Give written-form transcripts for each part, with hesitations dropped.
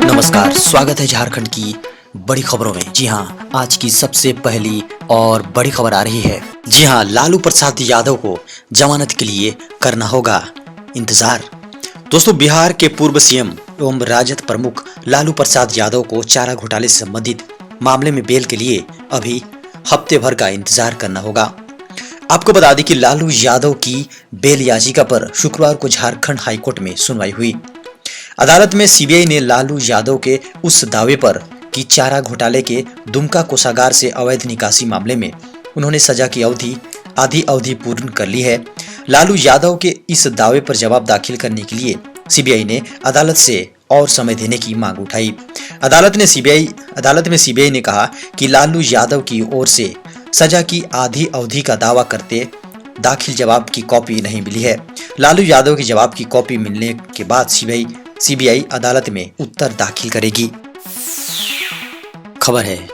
नमस्कार, स्वागत है झारखंड की बड़ी खबरों में। जी हां, आज की सबसे पहली और बड़ी खबर आ रही है। जी हां, लालू प्रसाद यादव को जमानत के लिए करना होगा इंतजार। दोस्तों, बिहार के पूर्व सीएम एवं राजद प्रमुख लालू प्रसाद यादव को चारा घोटाले से संबंधित मामले में बेल के लिए अभी हफ्ते भर का इंतजार करना होगा। आपको बता दें कि लालू यादव की बेल याचिका पर शुक्रवार को झारखंड हाईकोर्ट में सुनवाई हुई। अदालत में सीबीआई ने लालू यादव के उस दावे पर कि चारा घोटाले के दुमका कोषागार से अवैध निकासी मामले में उन्होंने सजा की आधी अवधि पूर्ण कर ली है। लालू यादव के इस दावे पर जवाब दाखिल करने के लिए सीबीआई ने अदालत से और समय देने की मांग उठाई। अदालत में सीबीआई ने कहा कि लालू यादव की ओर से सजा की आधी अवधि का दावा करते दाखिल जवाब की कॉपी नहीं मिली है। लालू यादव की जवाब की कॉपी मिलने के बाद सीबीआई अदालत में उत्तर दाखिल करेगी। खबर है,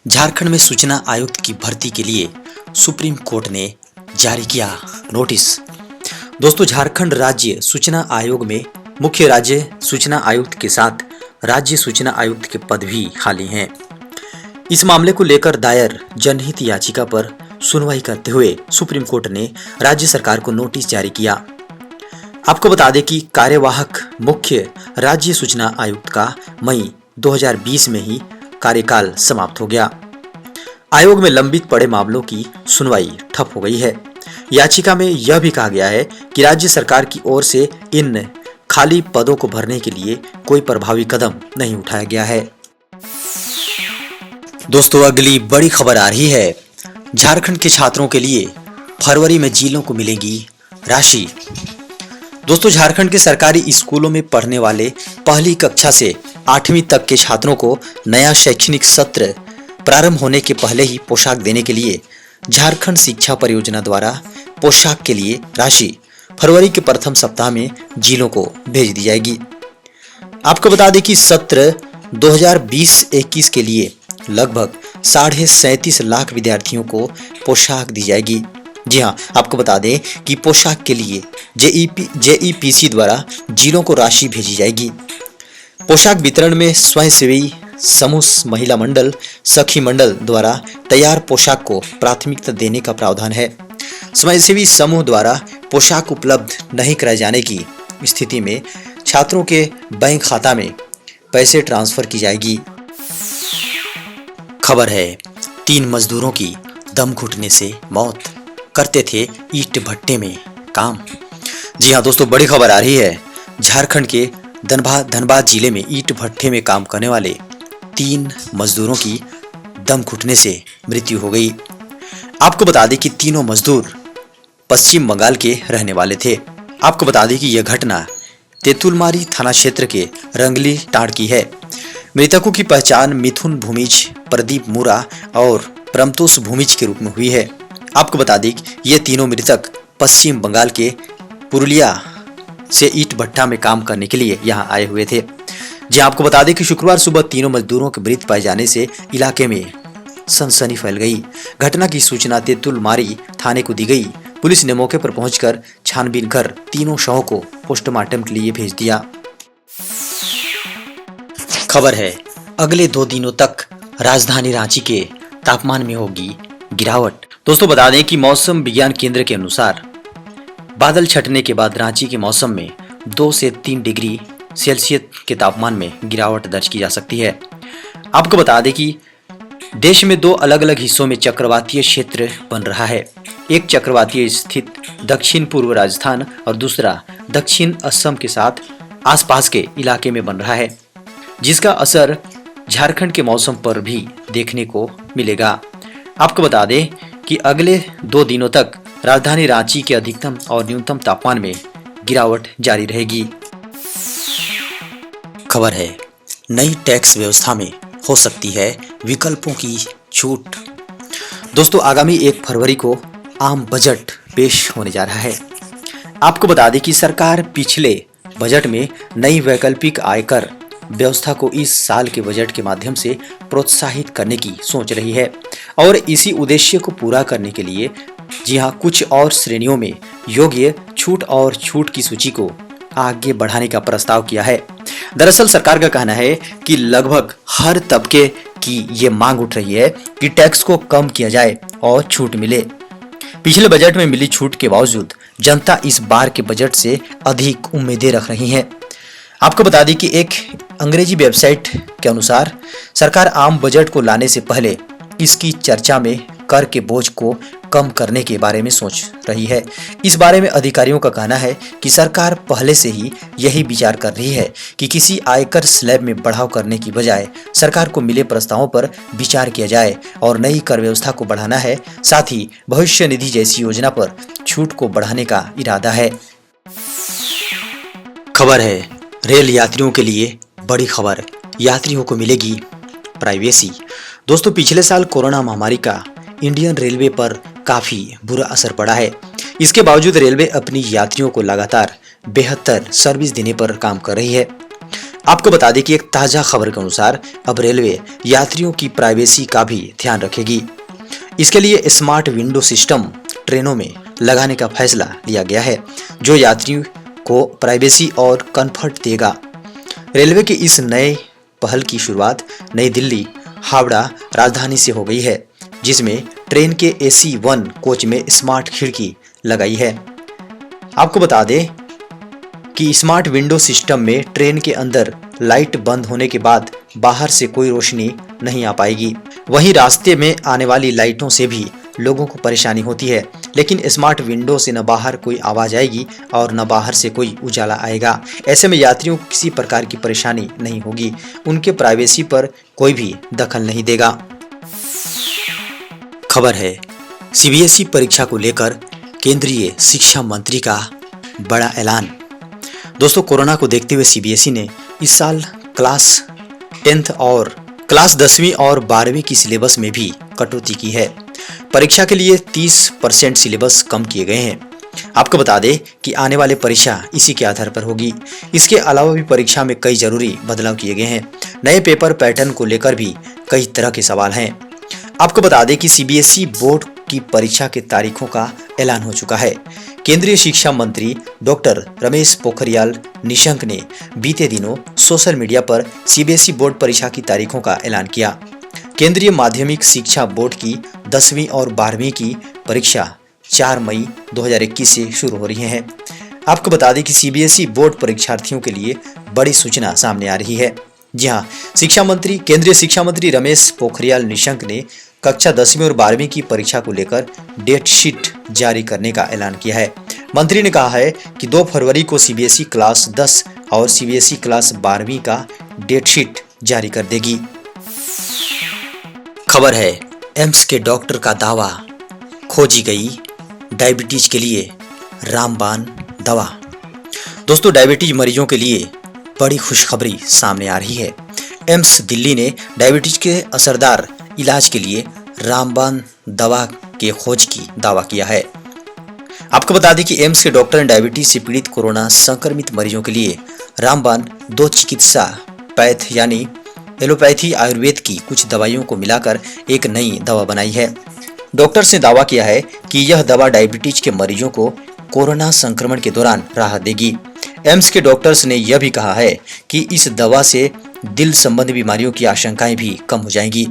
झारखंड में सूचना आयुक्त की भर्ती के लिए सुप्रीम कोर्ट ने जारी किया नोटिस। दोस्तों, झारखंड राज्य सूचना आयोग में मुख्य राज्य सूचना आयुक्त के साथ राज्य सूचना आयुक्त के पद भी खाली हैं। इस मामले को लेकर दायर जनहित याचिका पर सुनवाई करते हुए सुप्रीम कोर्ट ने राज्य सरकार को नोटिस जारी किया। आपको बता दें कि कार्यवाहक मुख्य राज्य सूचना आयुक्त का मई 2020 में ही कार्यकाल समाप्त हो गया। आयोग में लंबित पड़े मामलों की सुनवाई ठप हो गई है। याचिका में यह भी कहा गया है कि राज्य सरकार की ओर से इन खाली पदों को भरने के लिए कोई प्रभावी कदम नहीं उठाया गया है। दोस्तों, अगली बड़ी खबर आ रही है। झारखंड के छात्रों के लिए फरवरी में जिलों को मिलेगी राशि। दोस्तों, झारखंड के सरकारी स्कूलों में पढ़ने वाले पहली कक्षा से 8वीं तक के छात्रों को नया शैक्षणिक सत्र प्रारंभ होने के पहले ही पोशाक देने के लिए झारखंड शिक्षा परियोजना द्वारा पोशाक के लिए राशि फरवरी के प्रथम सप्ताह में जिलों को भेज दी जाएगी। आपको बता दें कि सत्र 2020-21 के लिए लगभग 37.5 लाख विद्यार्थियों को पोशाक दी जाएगी। जी हां, आपको बता दें कि पोशाक के लिए जेईपीसी द्वारा जिलों को राशि भेजी जाएगी। पोशाक वितरण में स्वयंसेवी समूह, महिला मंडल, सखी मंडल द्वारा तैयार पोशाक को प्राथमिकता देने का प्रावधान है। स्वयंसेवी समूह द्वारा पोशाक उपलब्ध नहीं कराए जाने की स्थिति में छात्रों के बैंक खाता में पैसे ट्रांसफर की जाएगी। खबर है, 3 मजदूरों की दम घुटने से मौत, करते थे ईंट भट्टे में काम। जी हां दोस्तों, बड़ी खबर आ रही है। झारखंड के धनबाद जिले में ईंट भट्टे में काम करने वाले 3 मजदूरों की दम घुटने से मृत्यु हो गई। आपको बता दें कि तीनों मजदूर पश्चिम बंगाल के रहने वाले थे। आपको बता दें कि यह घटना तेतुलमारी थाना क्षेत्र के रंगली टाड़ की है। मृतकों की पहचान मिथुन भूमिज, प्रदीप मुरा और प्रमतोष भूमिज के रूप में हुई है। आपको बता दें कि ये तीनों मृतक पश्चिम बंगाल के पुरुलिया से ईंट भट्टा में काम करने के लिए यहाँ आए हुए थे। जी, आपको बता दें कि शुक्रवार सुबह तीनों मजदूरों के मृत पाए जाने से इलाके में सनसनी फैल गई। घटना की सूचना तेतुलमारी थाने को दी गई। पुलिस ने मौके पर पहुंचकर छानबीन कर तीनों शवों को पोस्टमार्टम के लिए भेज दिया। खबर है, अगले 2 दिनों तक राजधानी रांची के तापमान में होगी गिरावट। दोस्तों, बता दें कि मौसम विज्ञान केंद्र के अनुसार बादल छटने के बाद रांची के मौसम में 2 से 3 डिग्री सेल्सियस के तापमान में गिरावट दर्ज की जा सकती है। आपको बता दें कि देश में 2 अलग अलग हिस्सों में चक्रवातीय क्षेत्र बन रहा है। एक चक्रवातीय स्थित दक्षिण पूर्व राजस्थान और दूसरा दक्षिण असम के साथ आसपास के इलाके में बन रहा है, जिसका असर झारखंड के मौसम पर भी देखने को मिलेगा। आपको बता दें कि अगले 2 दिनों तक राजधानी रांची के अधिकतम और न्यूनतम तापमान में गिरावट जारी रहेगी। खबर है, नई टैक्स व्यवस्था में हो सकती है विकल्पों की छूट। दोस्तों, आगामी 1 फरवरी को आम बजट पेश होने जा रहा है। आपको बता दें कि सरकार पिछले बजट में नई वैकल्पिक आयकर व्यवस्था को इस साल के बजट के माध्यम से प्रोत्साहित करने की सोच रही है और इसी उद्देश्य को पूरा करने के लिए जी हाँ, कुछ और श्रेणियों में योग्य छूट और छूट की सूची को आगे बढ़ाने का प्रस्ताव किया है। दरअसल सरकार का कहना है कि लगभग हर तबके की ये मांग उठ रही है कि टैक्स को कम किया जाए और छूट मिले। पिछले बजट में मिली छूट के बावजूद जनता इस बार के बजट से अधिक उम्मीदें रख रही है। आपको बता दें कि एक अंग्रेजी वेबसाइट के अनुसार सरकार आम बजट को लाने से पहले इसकी चर्चा में कर के बोझ को कम करने के बारे में सोच रही है। इस बारे में अधिकारियों का कहना है कि सरकार पहले से ही यही विचार कर रही है कि किसी आयकर स्लैब में बढ़ाव करने की बजाय सरकार को मिले प्रस्तावों पर विचार किया जाए और नई कर व्यवस्था को बढ़ाना है। साथ ही भविष्य निधि जैसी योजना पर छूट को बढ़ाने का इरादा है। खबर है रेल यात्रियों के लिए बड़ी खबर, यात्रियों को मिलेगी प्राइवेसी। दोस्तों, पिछले साल कोरोना महामारी का इंडियन रेलवे पर काफी बुरा असर पड़ा है। इसके बावजूद रेलवे अपनी यात्रियों को लगातार बेहतर सर्विस देने पर काम कर रही है। आपको बता दें कि एक ताजा खबर के अनुसार अब रेलवे यात्रियों की प्राइवेसी का भी ध्यान रखेगी। इसके लिए स्मार्ट विंडो सिस्टम ट्रेनों में लगाने का फैसला लिया गया है, जो यात्रियों को प्राइवेसी और कंफर्ट देगा। रेलवे के इस नए पहल की शुरुआत नई दिल्ली, हावड़ा राजधानी से हो गई है, जिसमें ट्रेन के AC1 कोच में स्मार्ट खिड़की लगाई है। आपको बता दें कि स्मार्ट विंडो सिस्टम में ट्रेन के अंदर लाइट बंद होने के बाद बाहर से कोई रोशनी नहीं आ पाएगी। वहीं रास्ते में आने वाली लाइटों से भी लोगों को परेशानी होती है, लेकिन स्मार्ट विंडो से न बाहर कोई आवाज आएगी और न बाहर से कोई उजाला आएगा। ऐसे में यात्रियों को किसी प्रकार की परेशानी नहीं होगी। उनके प्राइवेसी पर कोई भी दखल नहीं देगा। खबर है CBSE परीक्षा को लेकर केंद्रीय शिक्षा मंत्री का बड़ा ऐलान। दोस्तों, कोरोना को देखते हुए CBSE ने इस साल क्लास 10th और क्लास 10वीं और 12वीं की सिलेबस में भी कटौती की है। परीक्षा के लिए 30% सिलेबस कम किए गए हैं। आपको बता दें कि आने वाली परीक्षा इसी के आधार पर होगी। इसके अलावा भी परीक्षा में कई जरूरी बदलाव किए गए हैं। नए पेपर पैटर्न को लेकर भी कई तरह के सवाल हैं। आपको बता दें कि CBSE बोर्ड की परीक्षा के तारीखों का ऐलान हो चुका है। केंद्रीय शिक्षा मंत्री डॉक्टर रमेश पोखरियाल निशंक ने बीते दिनों सोशल मीडिया पर CBSE बोर्ड परीक्षा की तारीखों का ऐलान किया। केंद्रीय माध्यमिक शिक्षा बोर्ड की 10वीं और 12वीं की परीक्षा 4 मई 2021 से शुरू हो रही है। आपको बता दें कि CBSE बोर्ड परीक्षार्थियों के लिए बड़ी सूचना सामने आ रही है। जी हाँ, केंद्रीय शिक्षा मंत्री रमेश पोखरियाल निशंक ने कक्षा 10वीं और 12वीं की परीक्षा को लेकर डेट शीट जारी करने का ऐलान किया है। मंत्री ने कहा है कि 2 फरवरी को CBSE क्लास 10 और CBSE क्लास 12वीं का डेट शीट जारी कर देगी। खबर है एम्स के डॉक्टर का दावा, खोजी गई डायबिटीज के लिए रामबाण दवा। दोस्तों, डायबिटीज मरीजों के लिए बड़ी खुशखबरी सामने आ रही है। एम्स दिल्ली ने डायबिटीज के असरदार इलाज के लिए रामबाण दवा के खोज की दावा किया है। आपको बता दें कि एम्स के डॉक्टर ने डायबिटीज से पीड़ित कोरोना संक्रमित मरीजों के लिए रामबाण 2 चिकित्सा पैथ यानी एलोपैथी आयुर्वेद की कुछ दवाइयों को मिलाकर एक नई दवा बनाई है। डॉक्टर्स ने दावा किया है कि यह दवा डायबिटीज के मरीजों को कोरोना संक्रमण के दौरान राहत देगी। एम्स के डॉक्टर्स ने यह भी कहा है कि इस दवा से दिल संबंधी बीमारियों की आशंकाएं भी कम हो जाएंगी।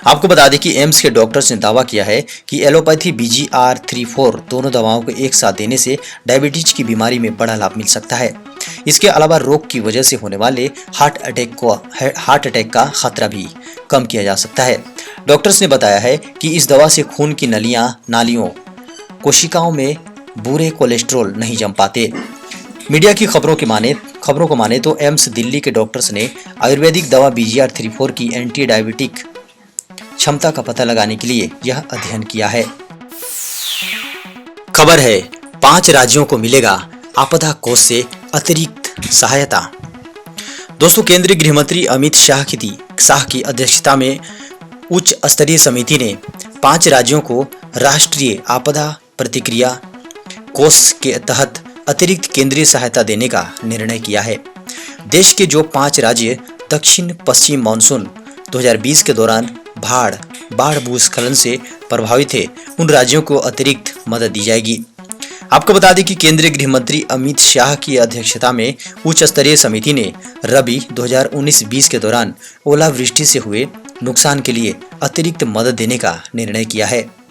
आपको बता दें कि एम्स के डॉक्टर्स ने दावा किया है कि एलोपैथी BGR34 दोनों दवाओं को एक साथ देने से डायबिटीज की बीमारी में बड़ा लाभ मिल सकता है। इसके अलावा रोग की वजह से होने वाले हार्ट अटैक का खतरा भी कम किया जा सकता है। डॉक्टर्स ने बताया है कि इस दवा से खून की नालियों कोशिकाओं में बुरे कोलेस्ट्रॉल नहीं जम पाते। मीडिया की खबरों को माने तो एम्स दिल्ली के डॉक्टर्स ने आयुर्वेदिक दवा BGR34 की एंटी डायबिटिक क्षमता का पता लगाने के लिए यह अध्ययन किया है। खबर है 5 राज्यों को मिलेगा आपदा कोष से अतिरिक्त सहायता। दोस्तों, केंद्रीय गृह मंत्री अमित शाह की अध्यक्षता में उच्च स्तरीय समिति ने 5 राज्यों को राष्ट्रीय आपदा प्रतिक्रिया कोष के तहत अतिरिक्त केंद्रीय सहायता देने का निर्णय किया है। देश के जो 5 राज्य दक्षिण पश्चिम मानसून 2020 के दौरान बाढ़, बाढ़ भूस्खलन से प्रभावित है उन राज्यों को अतिरिक्त मदद दी जाएगी। आपको बता दें कि केंद्रीय गृह मंत्री अमित शाह की अध्यक्षता में उच्च स्तरीय समिति ने रबी 2019-20 के दौरान ओलावृष्टि से हुए नुकसान के लिए अतिरिक्त मदद देने का निर्णय किया है।